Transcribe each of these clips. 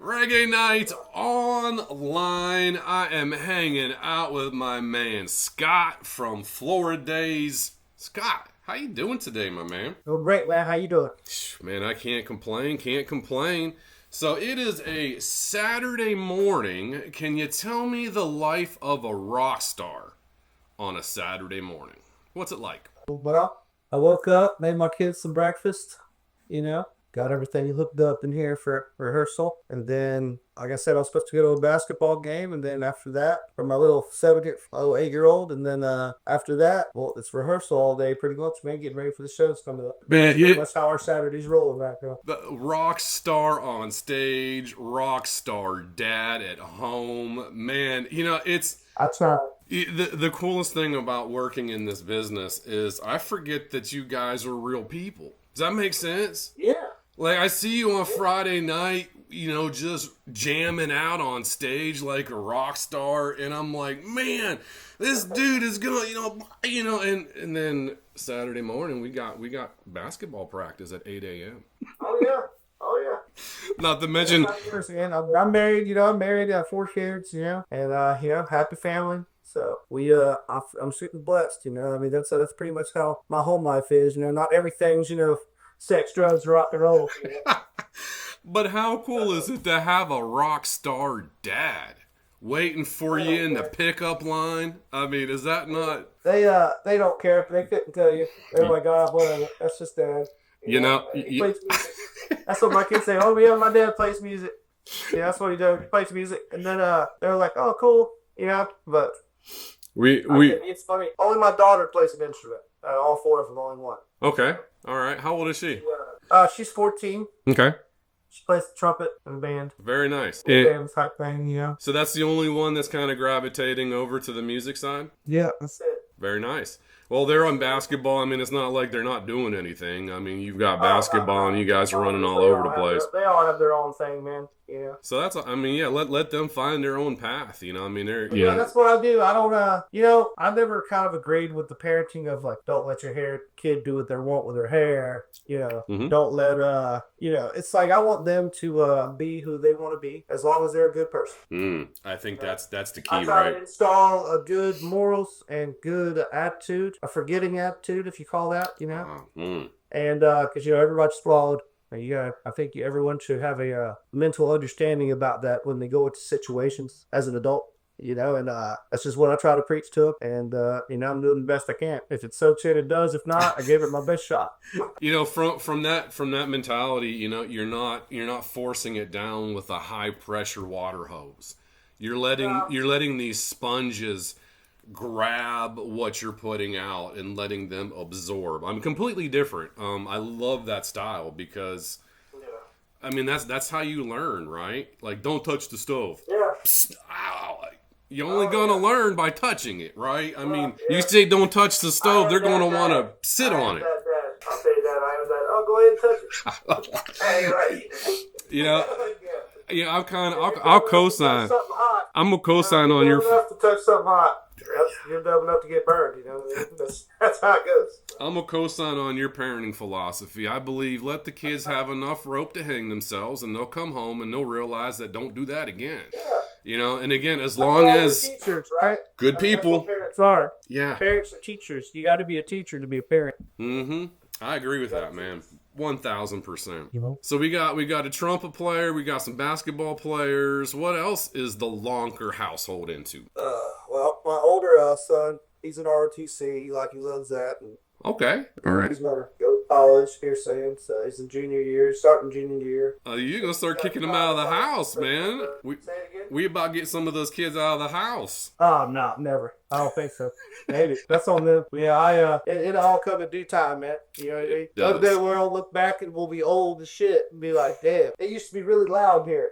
Reggae night online. I am hanging out with my man Scott from Floridaze. Scott, how you doing today, my man? Oh, great, man. How you doing? Man, I can't complain. So it is a Saturday morning. Can you tell me the life of a rock star on a Saturday morning? What's it like? Well, I woke up, made my kids some breakfast, got everything hooked up in here for rehearsal. And then, like I said, I was supposed to go to a basketball game. And then after that, for my little 8-year-old. And then after that, well, it's rehearsal all day pretty much, man, getting ready for the shows coming up. Man, That's how our Saturday's rolling right now. The rock star on stage, rock star dad at home. Man, it's... I try. The coolest thing about working in this business is I forget that you guys are real people. Does that make sense? Yeah. Like, I see you on Friday night, just jamming out on stage like a rock star, and I'm like, man, this dude is gonna, and then Saturday morning we got basketball practice at 8 a.m. Oh yeah. Not to mention, I'm married. I'm married. I have 4 kids. And happy family. So I'm super blessed. That's pretty much how my home life is. Not everything's sex, drugs, rock and roll. But how cool is it to have a rock star dad waiting for you in the pickup line? I mean, is that not? They don't care. They couldn't tell you. They're like, oh, whatever. That's just dad. He plays music. That's what my kids say. Oh yeah, my dad plays music. Yeah, that's what he does. He plays music. And then they're like, oh, cool. But it's funny. Only my daughter plays an instrument. All 4 of them, only one. Okay. All right. How old is she? She's 14. Okay. She plays the trumpet in the band. Very nice. Band type thing, So that's the only one that's kind of gravitating over to the music side? Yeah, that's it. Very nice. Well, they're on basketball. I mean, it's not like they're not doing anything. I mean, you've got basketball and you guys are running all over the place. They all have their own thing, man. So let them find their own path. Yeah, that's what I do. I don't, I never kind of agreed with the parenting of like, don't let your kid do what they want with their hair. Mm-hmm. Don't let, it's like I want them to be who they want to be as long as they're a good person. I think that's the key, I try right? to install a good morals and good attitude, a forgetting attitude, if you call that, And because everybody's flawed. I think everyone should have a mental understanding about that when they go into situations as an adult. And that's just what I try to preach to them. And I'm doing the best I can. If it soaks in, it does. If not, I give it my best shot. From that mentality, you're not forcing it down with a high pressure water hose. You're letting these sponges grab what you're putting out and letting them absorb. I'm completely different. I love that style because, I mean, that's how you learn, right? Like, don't touch the stove. Yeah. Psst, ow. You're only gonna learn by touching it, right? I mean, you say don't touch the stove, they're gonna want to sit on it. I'll say that. I am that. Oh, go ahead and touch it. Hey, right. I'll co-sign. I'm gonna co-sign on your. Enough to touch something hot. You're dumb enough to get burned. That's how it goes. I'm a co-sign on your parenting philosophy. I believe let the kids have enough rope to hang themselves, and they'll come home and they'll realize that don't do that again. Yeah. And again, as long as teachers, right? Good people. That's what parents are. Yeah. Parents are teachers. You got to be a teacher to be a parent. Mm-hmm. I agree with that, man. 1,000%. So we got a trumpet player, we got some basketball players. What else is the Lonker household into? Well, my older son, he's in ROTC. He loves that. And okay. All right. He's going to go to college here soon. So he's in starting junior year. You're going to start kicking them out of the house, man. Say it again? We about to get some of those kids out of the house. Oh, no, never. I don't think so. Maybe. That's on them. Yeah, it'll all come in due time, man. One day we'll look back and we'll be old as shit and be like, damn, it used to be really loud here.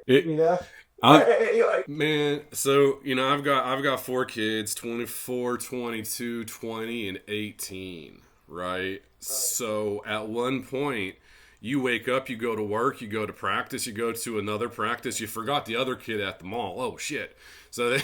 Man, so I've got 4 kids, 24, 22, 20, and 18, right? So at one point you wake up, you go to work, you go to practice, you go to another practice, you forgot the other kid at the mall. Oh shit. So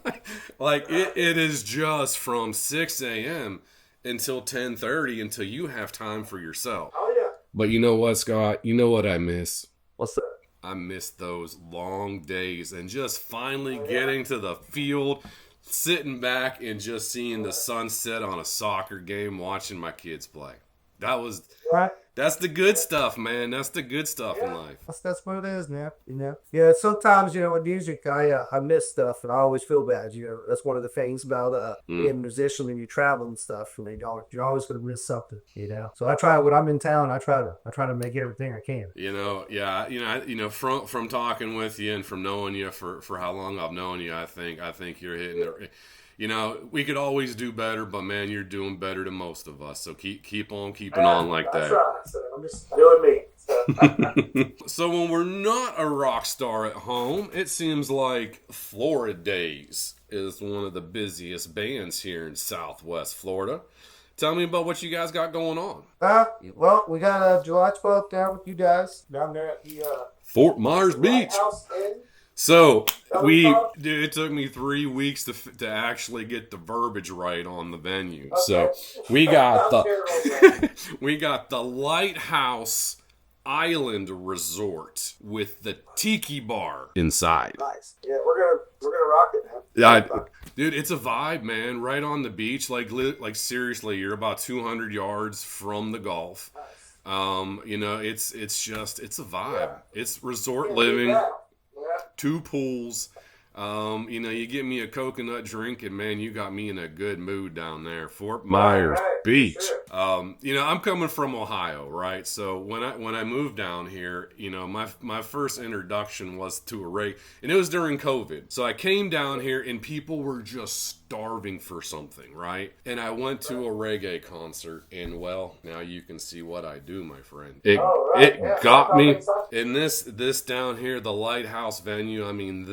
it is just from 6 a.m. until 10:30 until you have time for yourself. Oh yeah. But you know what, Scott? You know what I miss? What's that? I miss those long days and just finally getting to the field, sitting back and just seeing the sunset on a soccer game, watching my kids play. That's the good stuff, man. That's the good stuff in life. That's what it is, man. Yeah. Sometimes with music, I miss stuff, and I always feel bad. That's one of the things about being a musician when you travel and stuff. And you're always going to miss something. So I try when I'm in town. I try to make everything I can. From talking with you and from knowing you for how long I've known you, I think you're hitting it. We could always do better, but man, you're doing better than most of us. So keep on keeping on like that. So I'm just doing me. So when we're not a rock star at home, it seems like Floridaze is one of the busiest bands here in Southwest Florida. Tell me about what you guys got going on. Well, we got July 12th down with you guys down there at the Fort Myers Beach. Lighthouse Inn. So it took me 3 weeks to actually get the verbiage right on the venue. Okay. So we got the Lighthouse Island Resort with the tiki bar inside. Nice. Yeah, we're gonna rock it, man. Yeah, dude, it's a vibe, man. Right on the beach, like seriously, you're about 200 yards from the Gulf. Nice. It's a vibe. Yeah. It's resort living. 2 pools. You get me a coconut drink and man, you got me in a good mood down there. Fort Myers Beach. Sure. I'm coming from Ohio, right? So when I moved down here, my first introduction was to a reggae, and it was during COVID. So I came down here and people were just starving for something, right? And I went to a reggae concert, and well, now you can see what I do, my friend. It got me. And this down here, the Lighthouse venue, I mean,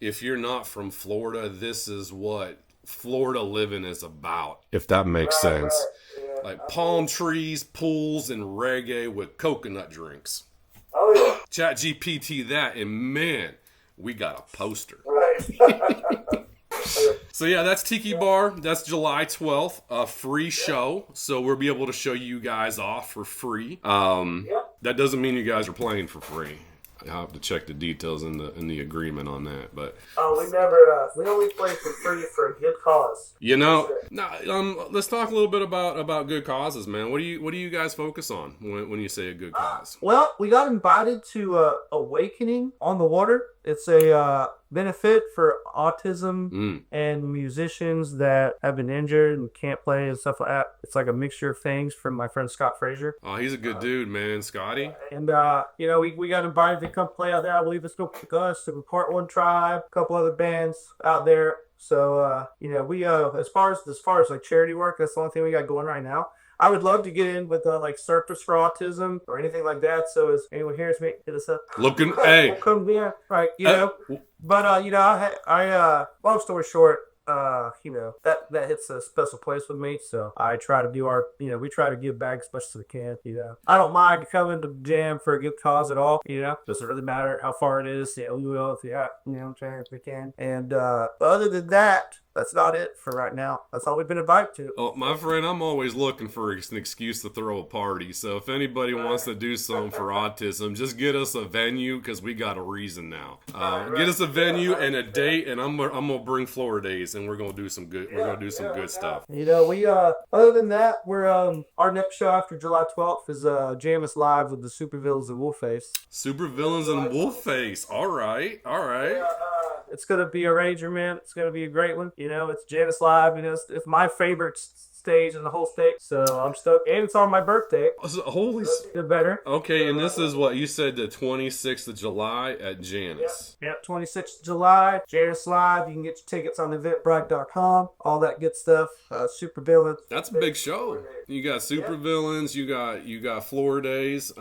if you're not from Florida, this is what Florida living is about, if that makes sense. Right. Yeah. Like palm trees, pools, and reggae with coconut drinks. Oh, yeah. Chat GPT that, and man, we got a poster. Right. So yeah, that's Tiki Bar. That's July 12th, a free show. So we'll be able to show you guys off for free. That doesn't mean you guys are playing for free. I'll have to check the details in the agreement on that, but we only play for free for a good cause. Let's talk a little bit about good causes, man. What do you guys focus on when you say a good cause? Well, we got invited to Awakening on the Water. It's a benefit for autism and musicians that have been injured and can't play and stuff like that. It's like a mixture of things from my friend Scott Frazier. Oh, he's a good dude, man, Scotty. And we got invited to come play out there. I believe it's going to pick us, the Part One Tribe, a couple other bands out there. So we as far as like charity work, that's the only thing we got going right now. I would love to get in with like Surfers for Autism or anything like that. So if anyone hears me, hit us up. Hey, come here, right? But I long story short, that hits a special place with me. So I try to do we try to give back as much as we can. I don't mind coming to jam for a good cause at all. Doesn't really matter how far it is. We will if we can. And other than that, that's not it for right now. That's all we've been invited to. Oh, my friend, I'm always looking for an excuse to throw a party. So if anybody wants to do something for autism, just get us a venue because we got a reason now. Get us a venue and a date, and I'm gonna bring Floridaze, and we're gonna do some good. We're gonna do some good stuff. We other than that, we're our next show after July 12th is Jannus live with the Supervillains and Wolfface. Supervillains and Wolfface. All right. It's going to be a rager, man. It's going to be a great one. It's Jannus live. It's my favorite stage in the whole state. So I'm stoked. And it's on my birthday. Holy... better. Okay, and this is what you said, the 26th of July at Jannus. Yep, 26th of July. Jannus live. You can get your tickets on eventbrite.com. All that good stuff. Supervillains. That's a big show. You got Supervillains. You got Floridaze.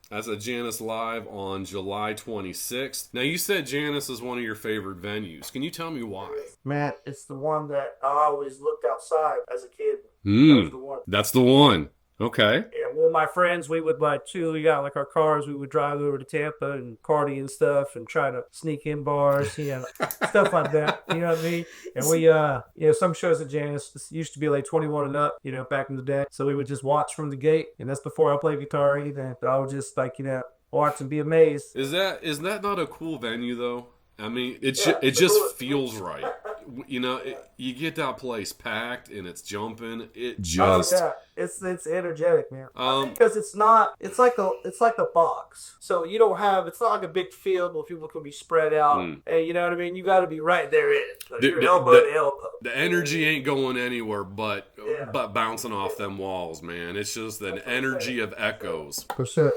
That's a Jannus live on July 26th. Now, you said Jannus is one of your favorite venues. Can you tell me why? Man, it's the one that I always looked outside as a kid. That's the one. Okay. Yeah, with my friends, we would we got like our cars, we would drive over to Tampa and party and stuff and try to sneak in bars, stuff like that. You know what I mean? And we, some shows at Jannus used to be like 21 and up, back in the day. So we would just watch from the gate. And that's before I played guitar or anything. But I would just watch and be amazed. Is that not a cool venue though? I mean, it just cool. feels right. You know, you get that place packed and it's jumping. It just it's energetic, man. Because it's like a box. So you don't have, it's not like a big field where people can be spread out. And you know what I mean? You got to be right there in it. Like you're elbow to elbow. The energy ain't going anywhere but bouncing off them walls, man. It's just an energy of echoes. For sure.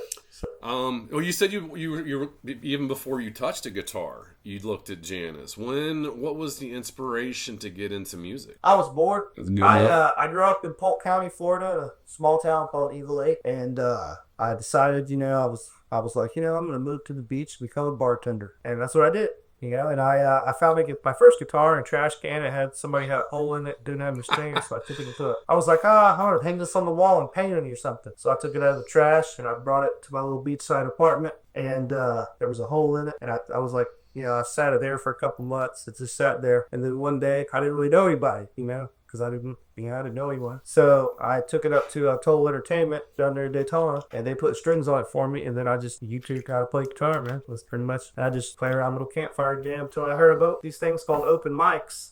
Well, you said you even before you touched a guitar, you looked at Jannus. What was the inspiration to get into music? I was bored. I grew up in Polk County, Florida, a small town called Eagle Lake, and I decided, I was like, I'm gonna move to the beach, become a bartender, and that's what I did. And I found my first guitar in a trash can. Somebody had a hole in it, didn't have any strings, so I took it to it. I was like, I want to hang this on the wall and paint it or something. So I took it out of the trash and I brought it to my little beachside apartment, and there was a hole in it, and I was like, I sat it there for a couple months. It just sat there, and then one day I didn't really know anybody, because I didn't know anyone. So I took it up to Total Entertainment down there in Daytona, and they put strings on it for me, and then I just YouTubed how to play guitar, man. That's pretty much, I just play around a little campfire jam until I heard about these things called open mics.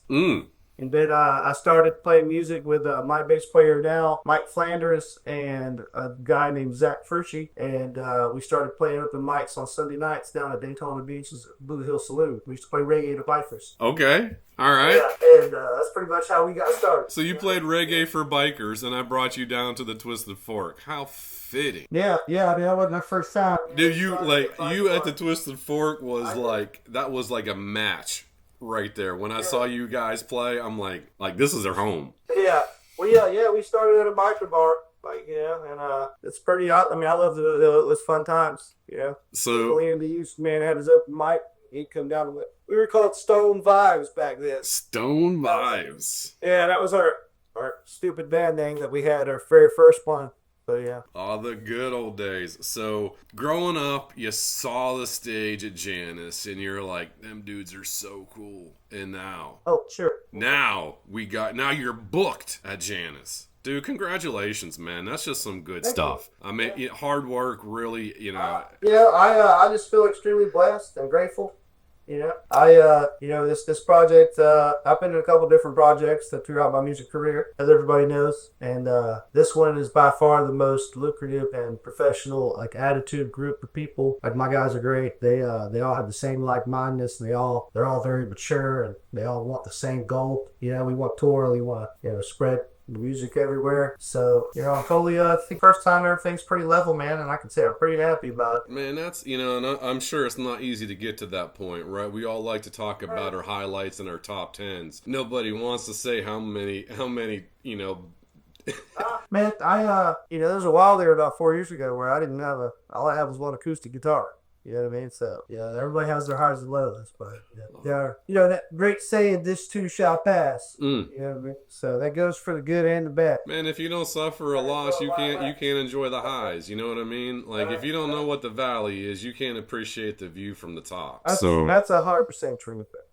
And then I started playing music with my bass player now, Mike Flanders, and a guy named Zach Furchie. And we started playing open mics on Sunday nights down at Daytona Beach's Blue Hill Saloon. We used to play reggae to bikers. Okay. All right. Yeah, and that's pretty much how we got started. So you played reggae for bikers, and I brought you down to the Twisted Fork. How fitting. Yeah. I mean, that wasn't my first time. Dude, you at the Twisted Fork was like a match. Right there. When I saw you guys play, I'm like this is their home. Yeah. Well, yeah. We started at a biker bar, and it's pretty. I mean, I loved it. It was fun times. So William the Youth Man had his open mic. He'd come down with. We were called Stone Vibes back then. Stone Vibes. Yeah, that was our stupid band name that we had, our very first one. So yeah. Oh, the good old days. So growing up, you saw the stage at Jannus, and you're like, them dudes are so cool. And now, now you're booked at Jannus. Dude, congratulations, man. That's just some good stuff. I mean, hard work, really, I just feel extremely blessed and grateful. This project, I've been in a couple different projects throughout my music career, as everybody knows. And this one is by far the most lucrative and professional, attitude group of people. My guys are great. They all have the same like-mindedness. They're all very mature, and they all want the same goal. We want to tour. We want to, spread the music everywhere. So, I'm totally, I think first time everything's pretty level, man, and I can say I'm pretty happy about it. Man, that's, and I'm sure it's not easy to get to that point, right? We all like to talk about our highlights and our top tens. Nobody wants to say how many, Man, there was a while there about 4 years ago where I didn't have all I had was one acoustic guitar. You know what I mean? So, everybody has their highs and lows, but, that great saying, this too shall pass. You know what I mean? So that goes for the good and the bad. Man, if you don't suffer a loss, you can't enjoy the highs. You know what I mean? Like, if you don't know what the valley is, you can't appreciate the view from the top. That's 100% true with that.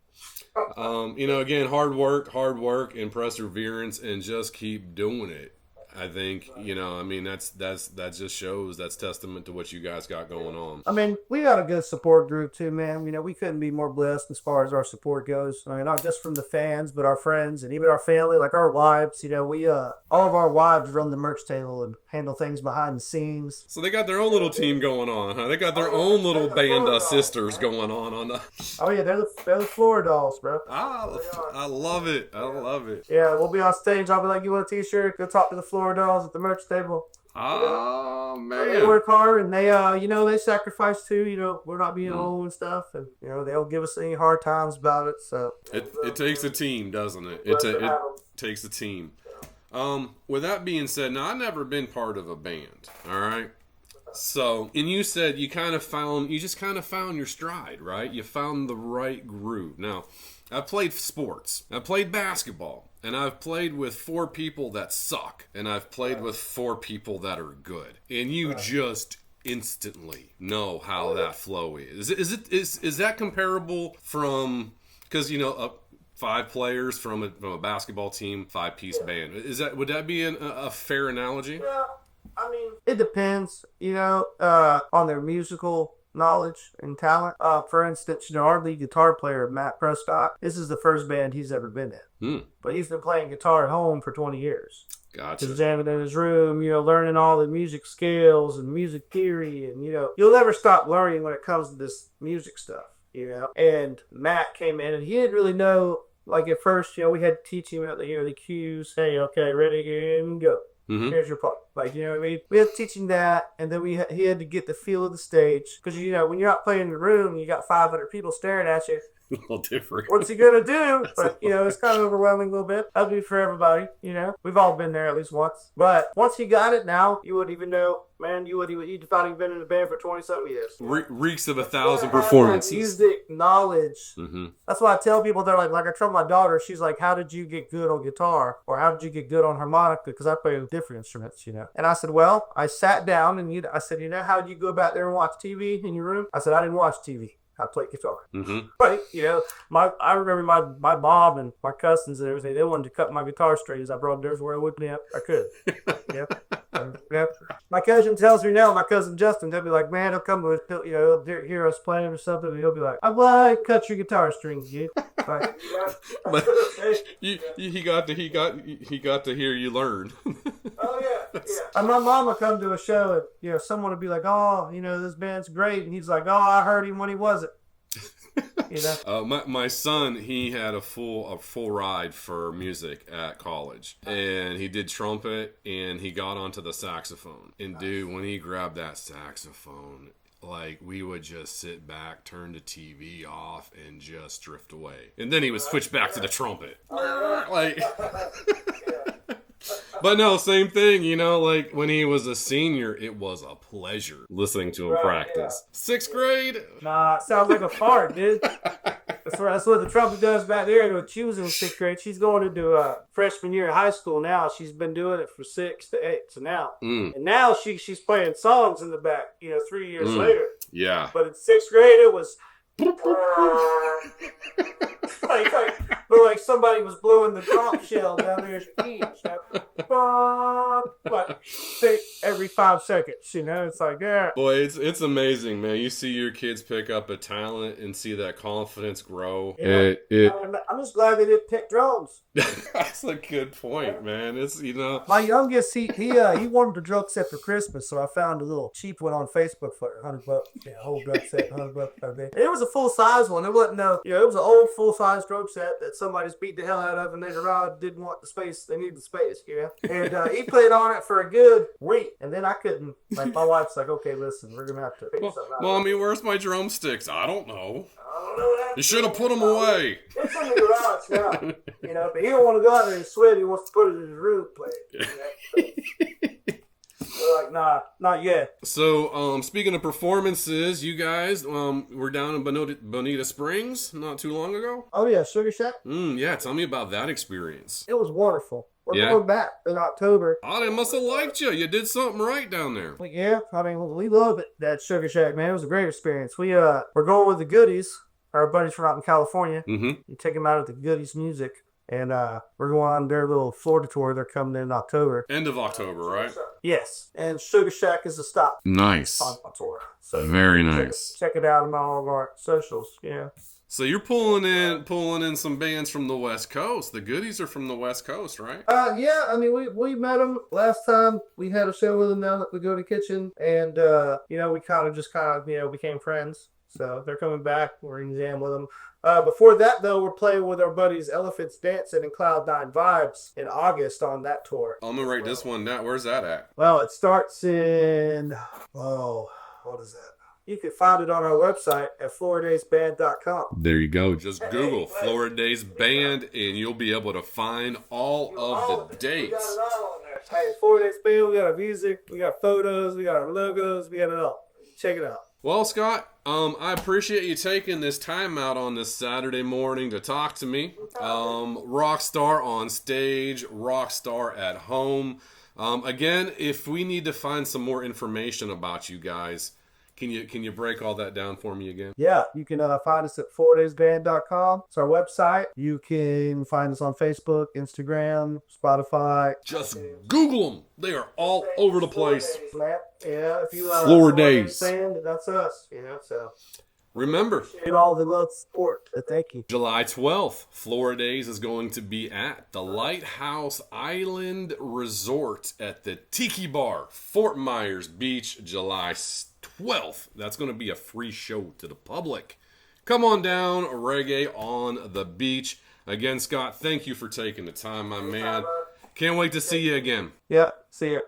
Again, hard work and perseverance, and just keep doing it. I think, that just shows, that's testament to what you guys got going on. I mean, we got a good support group too, man. We couldn't be more blessed as far as our support goes. I mean, not just from the fans, but our friends and even our family, like our wives. We all of our wives run the merch table and handle things behind the scenes. So they got their own little team going on, huh? They got their own little band of sisters going on the... Oh yeah, they're the Floridaze, bro. I love it. I love it. Yeah, we'll be on stage. I'll be like, you want a t-shirt? Go talk to the Floridaze at the merch table. Oh, man. They work hard, and they they sacrifice too. We're not being old and stuff, and they'll give us any hard times about it. So it takes a team, doesn't it? It takes a team. With that being said, now I've never been part of a band. All right. So, and you said you just kind of found your stride, right? You found the right groove. Now, I've played sports. I've played basketball. And I've played with 4 people that suck. And I've played with 4 people that are good. And you just instantly know how that flow is. Is that comparable from, because 5 players from a basketball team, 5-piece band. Would that be a fair analogy? Yeah. I mean, it depends, on their musical knowledge and talent. For instance, our lead guitar player, Matt Prescott, this is the first band he's ever been in. But he's been playing guitar at home for 20 years. Gotcha. Just jamming in his room, learning all the music scales and music theory. And, you'll never stop learning when it comes to this music stuff, And Matt came in and he didn't really know, like at first, we had to teach him about the cues. Hey, okay, ready, and go. Here's your part. Like, what I mean? We had to teach him that, and then he had to get the feel of the stage. Because, when you're out playing in the room, you got 500 people staring at you. A little different. What's he going to do? But, it's kind of overwhelming a little bit. That'd be for everybody, We've all been there at least once. But once he got it now, you wouldn't even know. Man, you'd thought he'd been in the band for 20-something years. Reeks of 1,000 performances. Music, knowledge. That's why I tell people, they're like I tell my daughter, she's like, how did you get good on guitar? Or how did you get good on harmonica? Because I play with different instruments, And I said, well, I sat down and I said, how did you go back there and watch TV in your room? I said, I didn't watch TV. I played guitar. Right, I remember my mom and my cousins and everything, they wanted to cut my guitar strings. I brought them everywhere with me. I could. My cousin tells me now, my cousin Justin, they'll be like, man, he'll come with, he'll hear us playing or something, and he'll be like, I cut your guitar strings, dude. Like, but he got to hear you learn. Oh yeah. And my mom would come to a show and someone would be like, oh, this band's great, and he's like, oh, I heard him when he wasn't. My son, he had a full ride for music at college, and he did trumpet, and he got onto the saxophone. And dude, when he grabbed that saxophone, like, we would just sit back, turn the TV off, and just drift away. And then he would switch back to the trumpet. Like, but no, same thing, like when he was a senior, it was a pleasure listening to him practice. Yeah. 6th grade? Nah, sounds like a fart, dude. That's what the trumpet does back there. She was in 6th grade. She's going into freshman year of high school now. She's been doing it for 6 to 8. So now, and now she's playing songs in the back. 3 years later. Yeah. But in 6th grade, it was like somebody was blowing the conch shell down their speech. Like every 5 seconds, it's like, yeah. Boy, it's amazing, man. You see your kids pick up a talent and see that confidence grow. I'm just glad they didn't pick drums. That's a good point, man. It's my youngest, he wanted a drum set for Christmas, so I found a little cheap one on Facebook for $100. Yeah, whole drum set, $100. It was a full size one. It wasn't it was an old full size drum set that somebody's beat the hell out of, and they didn't want the space. They needed the space, And he played on it for a good week, and then I couldn't. Like, my wife's like, okay, listen, we're gonna have to fix something out. Mommy, where's my drumsticks? I don't know. know. You should have put them away. It's in the garage now. You know, but he don't want to go out there and sweat. He wants to put it in his room play. You know? We're like, nah, not yet. So, speaking of performances, you guys were down in Bonita Springs not too long ago. Oh yeah, Sugar Shack. Yeah, tell me about that experience. It was wonderable. We're going back in October. Oh, they must have liked you. You did something right down there. Yeah, I mean, we love it, that Sugar Shack, man. It was a great experience. We're going with the Goodies, our buddies from out in California. Mm-hmm. You take them out at the Goodies Music. And we're going on their little Florida tour. They're coming in October. End of October, right? Yes. And Sugar Shack is a stop. Nice. On my tour. So very nice. Check it out on all of our socials. Yeah. So you're pulling in some bands from the West Coast. The Goodies are from the West Coast, right? Yeah. I mean, we met them last time. We had a show with them down at the Go to Kitchen, and you know, we kind of became friends. So they're coming back. We're in jam with them. Before that, though, we're playing with our buddies Elephants Dancing and Cloud9 Vibes in August on that tour. I'm gonna write this one down. Where's that at? Well, it starts in what is that? You can find it on our website at floridazeband.com. There you go. Just Google Floridaze Band, and you'll be able to find all of the dates. We got it all on there. Hey, Floridaze Band, we got our music, we got photos, we got our logos, we got it all. Check it out. Well, Scott, I appreciate you taking this time out on this Saturday morning to talk to me. Rockstar on stage, Rockstar at home. Again, if we need to find some more information about you guys, Can you break all that down for me again? Yeah, you can find us at Floridazeband.com. It's our website. You can find us on Facebook, Instagram, Spotify. Just Google them. They are all over the place. Yeah, if you Floridaze. fan, that's us. So remember, appreciate all the love, support. Thank you. July 12th, Floridaze is going to be at the Lighthouse Island Resort at the Tiki Bar, Fort Myers Beach, July 12th. That's going to be a free show to the public. Come on down, reggae on the beach. Again, Scott, thank you for taking the time, my man. Can't wait to see you again. Yeah, see you.